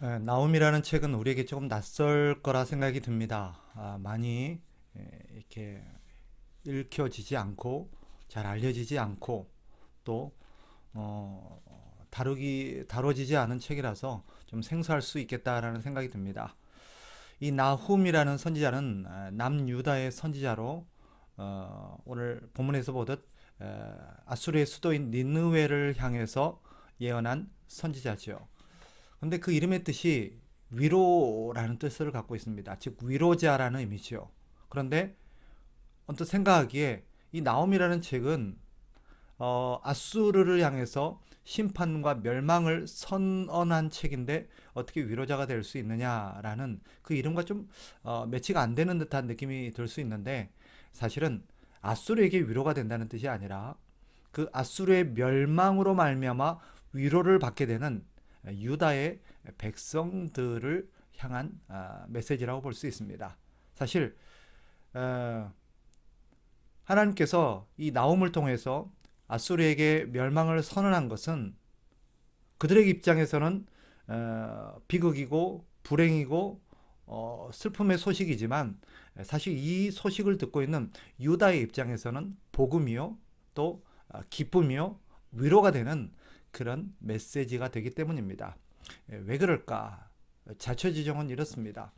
나움이라는 책은 우리에게 조금 낯설 거라 생각이 듭니다. 많이 이렇게 읽혀지지 않고 잘 알려지지 않고 또 다뤄지지 않은 책이라서 좀 생소할 수 있겠다라는 생각이 듭니다. 이 나훔이라는 선지자는 남유다의 선지자로 오늘 본문에서 보듯 아수르의 수도인 니느웨를 향해서 예언한 선지자죠. 근데 그 이름의 뜻이 위로라는 뜻을 갖고 있습니다. 즉 위로자라는 의미죠. 그런데 언뜻 생각하기에 이 나홈이라는 책은 아수르를 향해서 심판과 멸망을 선언한 책인데 어떻게 위로자가 될 수 있느냐라는 그 이름과 좀 매치가 안 되는 듯한 느낌이 들 수 있는데, 사실은 아수르에게 위로가 된다는 뜻이 아니라 그 아수르의 멸망으로 말미암아 위로를 받게 되는 유다의 백성들을 향한 메시지라고 볼 수 있습니다. 사실 하나님께서 이 나홈을 통해서 아수르에게 멸망을 선언한 것은 그들의 입장에서는 비극이고 불행이고 슬픔의 소식이지만, 사실 이 소식을 듣고 있는 유다의 입장에서는 복음이요 또 기쁨이요 위로가 되는 그런 메시지가 되기 때문입니다. 왜 그럴까? 자초지종은 이렇습니다.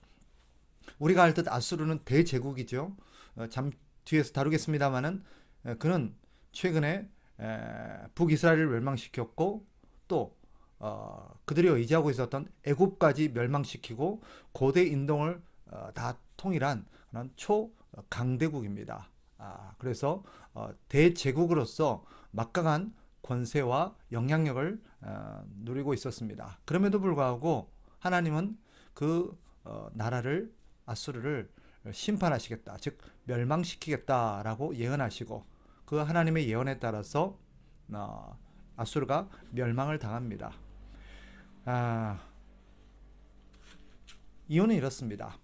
우리가 알듯 아수르는 대제국이죠. 잠 뒤에서 다루겠습니다만은 그는 최근에 북이스라엘을 멸망시켰고 또 그들이 의지하고 있었던 애굽까지 멸망시키고 고대 인동을 다 통일한 그런 초강대국입니다. 그래서 대제국으로서 막강한 권세와 영향력을 누리고 있었습니다. 그럼에도 불구하고 하나님은 그 나라를 아수르를 심판하시겠다, 즉 멸망시키겠다라고 예언하시고 그 하나님의 예언에 따라서 아수르가 멸망을 당합니다. 이유는 이렇습니다.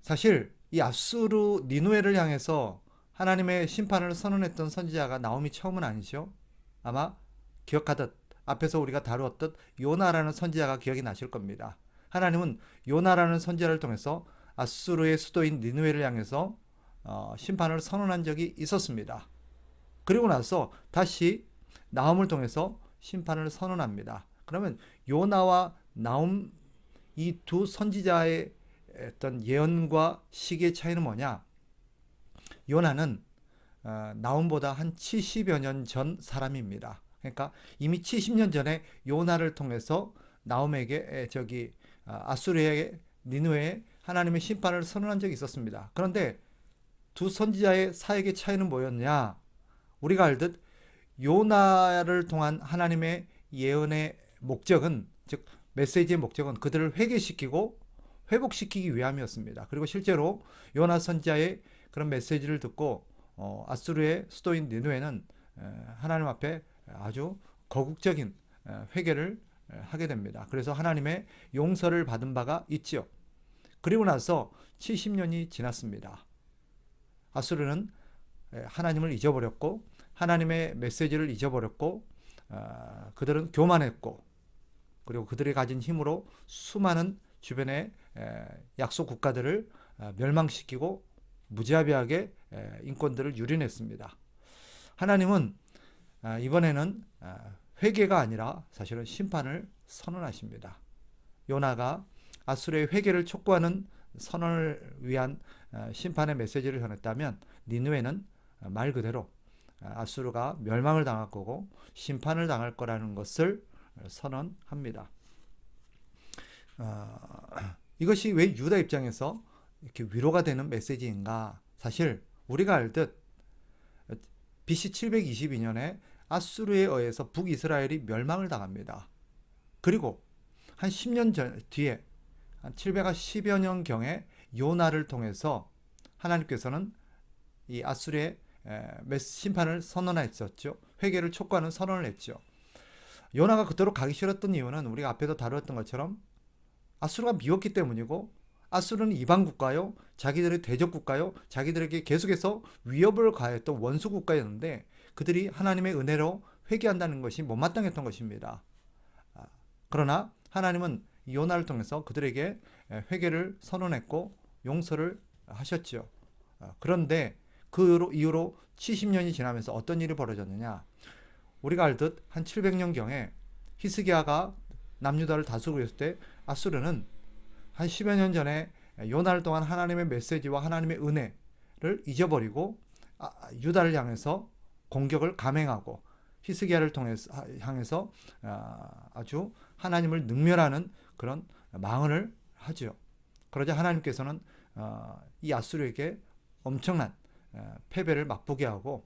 사실 이 아수르 니누에를 향해서 하나님의 심판을 선언했던 선지자가 나홈이 처음은 아니죠. 아마 기억하듯 앞에서 우리가 다루었듯 요나라는 선지자가 기억이 나실 겁니다. 하나님은 요나라는 선지자를 통해서 아수르의 수도인 니느웨를 향해서 심판을 선언한 적이 있었습니다. 그리고 나서 다시 나홈을 통해서 심판을 선언합니다. 그러면 요나와 나홈 이 두 선지자의 어떤 예언과 시기의 차이는 뭐냐? 요나는 나홈보다 한 70여 년 전 사람입니다. 그러니까 이미 70년 전에 요나를 통해서 나홈에게 아수르의 니느웨에 하나님의 심판을 선언한 적이 있었습니다. 그런데 두 선지자의 사역의 차이는 뭐였냐? 우리가 알듯 요나를 통한 하나님의 예언의 목적은, 즉 메시지의 목적은 그들을 회개시키고 회복시키기 위함이었습니다. 그리고 실제로 요나 선지자의 그런 메시지를 듣고 아수르의 수도인 니느웨는 하나님 앞에 아주 거국적인 회개를 하게 됩니다. 그래서 하나님의 용서를 받은 바가 있지요. 그리고 나서 70년이 지났습니다. 아수르는 하나님을 잊어버렸고 하나님의 메시지를 잊어버렸고 그들은 교만했고, 그리고 그들이 가진 힘으로 수많은 주변의 약소 국가들을 멸망시키고 무자비하게 인권들을 유린했습니다. 하나님은 이번에는 회개가 아니라 사실은 심판을 선언하십니다. 요나가 아수르의 회개를 촉구하는 선언을 위한 심판의 메시지를 전했다면, 니느웨는 말 그대로 아수르가 멸망을 당할 거고 심판을 당할 거라는 것을 선언합니다. 이것이 왜 유다 입장에서 이렇게 위로가 되는 메시지인가? 사실 우리가 알듯 BC 722년에 아수르에 의해서 북이스라엘이 멸망을 당합니다. 그리고 한 10년 뒤에 한 710여 년경에 요나를 통해서 하나님께서는 이 아수르의 심판을 선언했었죠. 회개를 촉구하는 선언을 했죠. 요나가 그토록 가기 싫었던 이유는 우리가 앞에도 다루었던 것처럼 아수르가 미웠기 때문이고, 아수르는 이방 국가요, 자기들의 대적 국가요, 자기들에게 계속해서 위협을 가했던 원수 국가였는데 그들이 하나님의 은혜로 회개한다는 것이 못마땅했던 것입니다. 그러나 하나님은 요나를 통해서 그들에게 회개를 선언했고 용서를 하셨죠. 그런데 그 이후로 70년이 지나면서 어떤 일이 벌어졌느냐? 우리가 알듯 한 700년경에 히스기야가 남유다를 다스리고 있을 때 아수르는 한 10여 년 전에 요나를 통한 하나님의 메시지와 하나님의 은혜를 잊어버리고 유다를 향해서 공격을 감행하고 히스기야를 향해서 아주 하나님을 능멸하는 그런 망언을 하죠. 그러자 하나님께서는 이 아수르에게 엄청난 패배를 맛보게 하고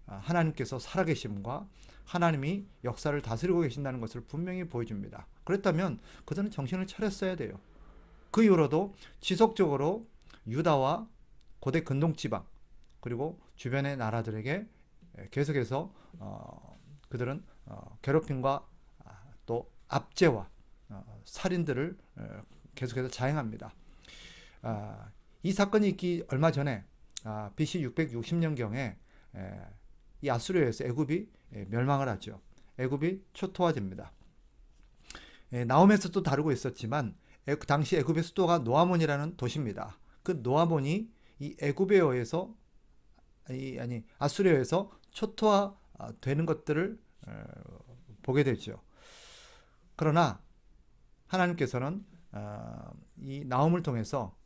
하나님께서 살아계심과 하나님이 역사를 다스리고 계신다는 것을 분명히 보여줍니다. 그렇다면 그들은 정신을 차렸어야 돼요. 그 이후로도 지속적으로 유다와 고대 근동지방 그리고 주변의 나라들에게 계속해서 그들은 괴롭힘과 또 압제와 살인들을 계속해서 자행합니다. 이 사건이 있기 얼마 전에 BC 660년경에 이 아수르에서 애굽이 멸망을 하죠. 애굽이 초토화됩니다. 나홈에서도 다루고 있었지만 당시 애굽의 수도가 노아몬이라는 도시입니다. 그 노아몬이 이 애굽에 의해서 아수르에 의해서 초토화되는 것들을 보게 되죠. 그러나 하나님께서는 이 나홈을 통해서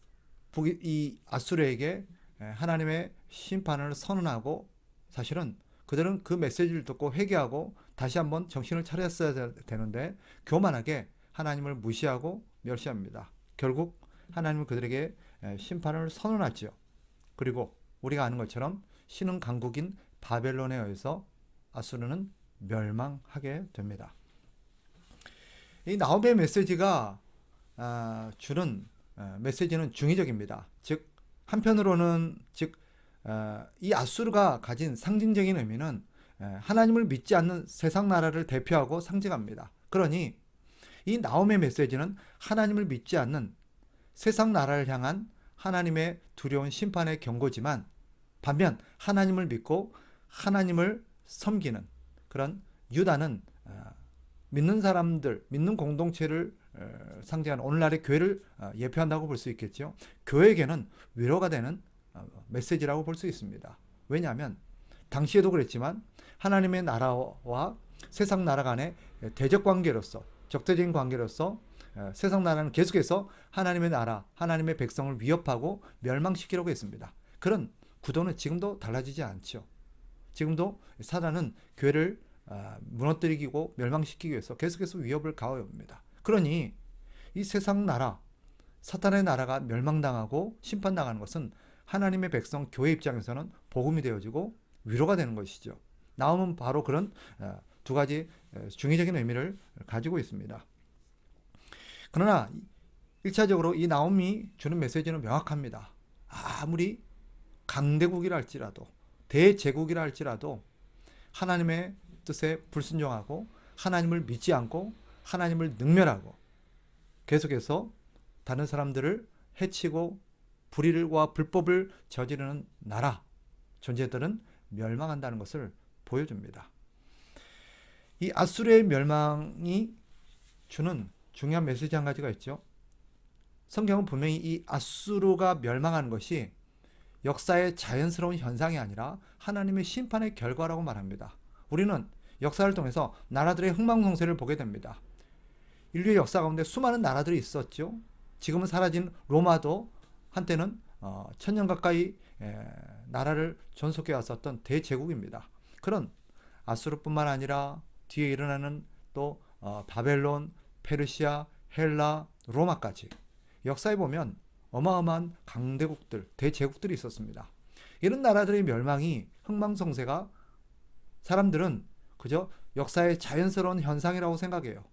이 아수르에게 하나님의 심판을 선언하고 사실은 그들은 그 메시지를 듣고 회개하고 다시 한번 정신을 차렸어야 되는데 교만하게 하나님을 무시하고 멸시합니다. 결국 하나님은 그들에게 심판을 선언하죠. 그리고 우리가 아는 것처럼 신흥 강국인 바벨론에 의해서 아수르는 멸망하게 됩니다. 이 나홈의 메시지가 주는 메시지는 중의적입니다. 즉 한편으로는 이 아수르가 가진 상징적인 의미는 하나님을 믿지 않는 세상 나라를 대표하고 상징합니다. 그러니 이 나홈의 메시지는 하나님을 믿지 않는 세상 나라를 향한 하나님의 두려운 심판의 경고지만 반면 하나님을 믿고 하나님을 섬기는 그런 유다는 믿는 사람들, 믿는 공동체를 상징하는 오늘날의 교회를 예표한다고 볼 수 있겠죠. 교회에게는 위로가 되는 메시지라고 볼 수 있습니다. 왜냐하면 당시에도 그랬지만 하나님의 나라와 세상 나라 간의 대적 관계로서 적대적인 관계로서 세상 나라는 계속해서 하나님의 나라, 하나님의 백성을 위협하고 멸망시키려고 했습니다. 그런 구도는 지금도 달라지지 않죠. 지금도 사단은 교회를 무너뜨리고 멸망시키기 위해서 계속해서 위협을 가해옵니다. 그러니 이 세상 나라, 사탄의 나라가 멸망당하고 심판당하는 것은 하나님의 백성 교회 입장에서는 복음이 되어지고 위로가 되는 것이죠. 나홈은 바로 그런 두 가지 중의적인 의미를 가지고 있습니다. 그러나 1차적으로 이 나홈이 주는 메시지는 명확합니다. 아무리 강대국이라 할지라도 대제국이라 할지라도 하나님의 뜻에 불순종하고 하나님을 믿지 않고 하나님을 능멸하고 계속해서 다른 사람들을 해치고 불의와 불법을 저지르는 나라, 존재들은 멸망한다는 것을 보여줍니다. 이 아수르의 멸망이 주는 중요한 메시지 한 가지가 있죠. 성경은 분명히 이 아수르가 멸망하는 것이 역사의 자연스러운 현상이 아니라 하나님의 심판의 결과라고 말합니다. 우리는 역사를 통해서 나라들의 흥망성쇠를 보게 됩니다. 인류의 역사 가운데 수많은 나라들이 있었죠. 지금은 사라진 로마도 한때는 1000년 가까이 나라를 존속해 왔었던 대제국입니다. 그런 아수르뿐만 아니라 뒤에 일어나는 또 바벨론, 페르시아, 헬라, 로마까지 역사에 보면 어마어마한 강대국들, 대제국들이 있었습니다. 이런 나라들의 멸망이 흥망성쇠가 사람들은 그저 역사의 자연스러운 현상이라고 생각해요.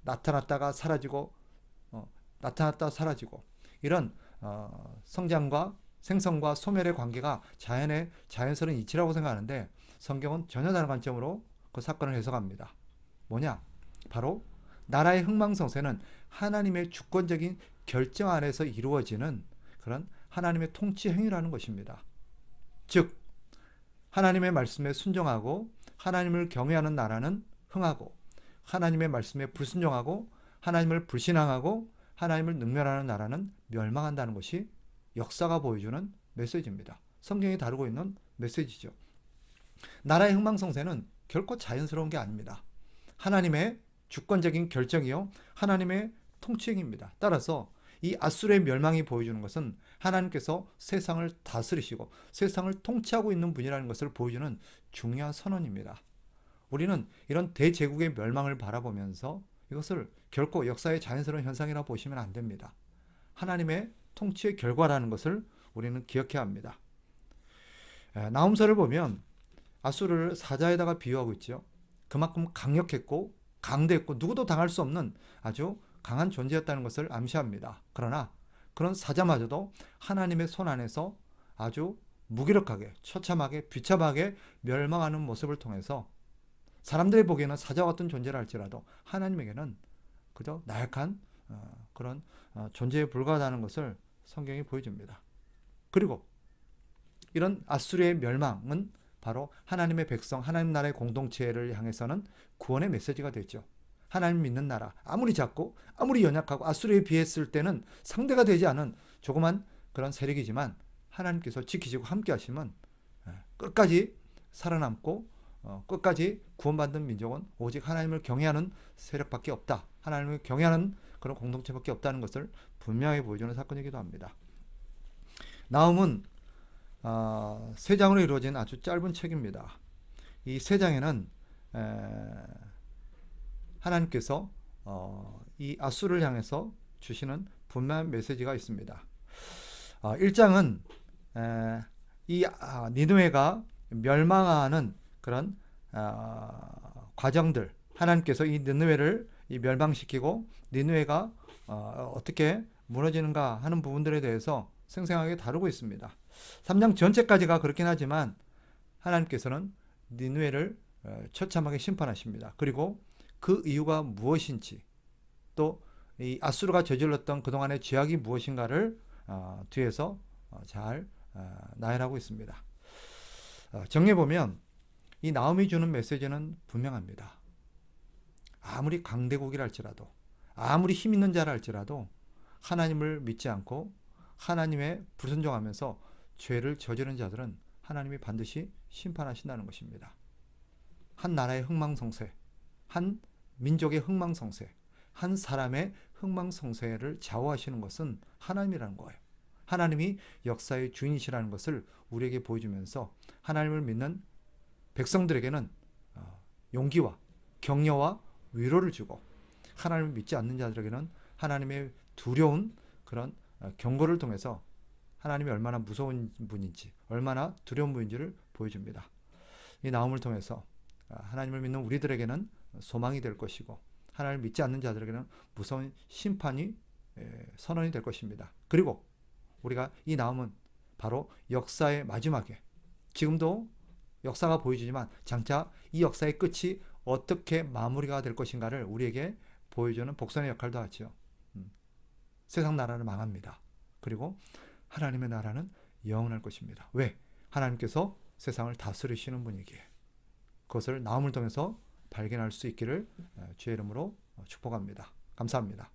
나타났다가 사라지고 나타났다가 사라지고 이런 성장과 생성과 소멸의 관계가 자연의 자연스러운 이치라고 생각하는데 성경은 전혀 다른 관점으로 그 사건을 해석합니다. 뭐냐? 바로 나라의 흥망성쇠는 하나님의 주권적인 결정 안에서 이루어지는 그런 하나님의 통치 행위라는 것입니다. 즉 하나님의 말씀에 순종하고 하나님을 경외하는 나라는 흥하고 하나님의 말씀에 불순종하고 하나님을 불신앙하고 하나님을 능멸하는 나라는 멸망한다는 것이 역사가 보여주는 메시지입니다. 성경이 다루고 있는 메시지죠. 나라의 흥망성쇠는 결코 자연스러운 게 아닙니다. 하나님의 주권적인 결정이요, 하나님의 통치행입니다. 따라서 이 아수르의 멸망이 보여주는 것은 하나님께서 세상을 다스리시고 세상을 통치하고 있는 분이라는 것을 보여주는 중요한 선언입니다. 우리는 이런 대제국의 멸망을 바라보면서 이것을 결코 역사의 자연스러운 현상이라 보시면 안 됩니다. 하나님의 통치의 결과라는 것을 우리는 기억해야 합니다. 나훔서를 보면 아수르를 사자에다가 비유하고 있죠. 그만큼 강력했고 강대했고 누구도 당할 수 없는 아주 강한 존재였다는 것을 암시합니다. 그러나 그런 사자마저도 하나님의 손 안에서 아주 무기력하게 처참하게 비참하게 멸망하는 모습을 통해서 사람들이 보기에는 사자와 같은 존재라 할지라도 하나님에게는 그저 나약한 그런 존재에 불과하다는 것을 성경이 보여줍니다. 그리고 이런 아수르의 멸망은 바로 하나님의 백성, 하나님 나라의 공동체를 향해서는 구원의 메시지가 되죠. 하나님 믿는 나라, 아무리 작고 아무리 연약하고 아수르에 비했을 때는 상대가 되지 않은 조그만 그런 세력이지만 하나님께서 지키시고 함께 하시면 끝까지 살아남고 끝까지 구원받는 민족은 오직 하나님을 경외하는 세력밖에 없다. 하나님을 경외하는 그런 공동체밖에 없다는 것을 분명히 보여주는 사건이기도 합니다. 나훔은 세 장으로 이루어진 아주 짧은 책입니다. 이 세 장에는 하나님께서 이 아수르를 향해서 주시는 분명한 메시지가 있습니다. 1장은 이 니느웨가 멸망하는 그런 과정들, 하나님께서 이 니느웨를 멸망시키고 니느웨가 어떻게 무너지는가 하는 부분들에 대해서 생생하게 다루고 있습니다. 3장 전체까지가 그렇긴 하지만 하나님께서는 니느웨를 처참하게 심판하십니다. 그리고 그 이유가 무엇인지 또 이 아수르가 저질렀던 그동안의 죄악이 무엇인가를 뒤에서 잘 나열하고 있습니다. 정리해보면 이 나훔이 주는 메시지는 분명합니다. 아무리 강대국이라 할지라도 아무리 힘 있는 자라 할지라도 하나님을 믿지 않고 하나님의 불순종하면서 죄를 저지른 자들은 하나님이 반드시 심판하신다는 것입니다. 한 나라의 흥망성쇠, 한 민족의 흥망성쇠, 한 사람의 흥망성쇠를 좌우하시는 것은 하나님이라는 거예요. 하나님이 역사의 주인이시라는 것을 우리에게 보여주면서 하나님을 믿는 백성들에게는 용기와 격려와 위로를 주고 하나님을 믿지 않는 자들에게는 하나님의 두려운 그런 경고를 통해서 하나님이 얼마나 무서운 분인지 얼마나 두려운 분인지를 보여줍니다. 이 나훔을 통해서 하나님을 믿는 우리들에게는 소망이 될 것이고 하나님을 믿지 않는 자들에게는 무서운 심판이 선언이 될 것입니다. 그리고 우리가 이 나훔은 바로 역사의 마지막에 지금도 역사가 보여주지만 장차 이 역사의 끝이 어떻게 마무리가 될 것인가를 우리에게 보여주는 복선의 역할도 하죠. 세상 나라는 망합니다. 그리고 하나님의 나라는 영원할 것입니다. 왜? 하나님께서 세상을 다스리시는 분이기에. 그것을 나훔을 통해서 발견할 수 있기를 주의 이름으로 축복합니다. 감사합니다.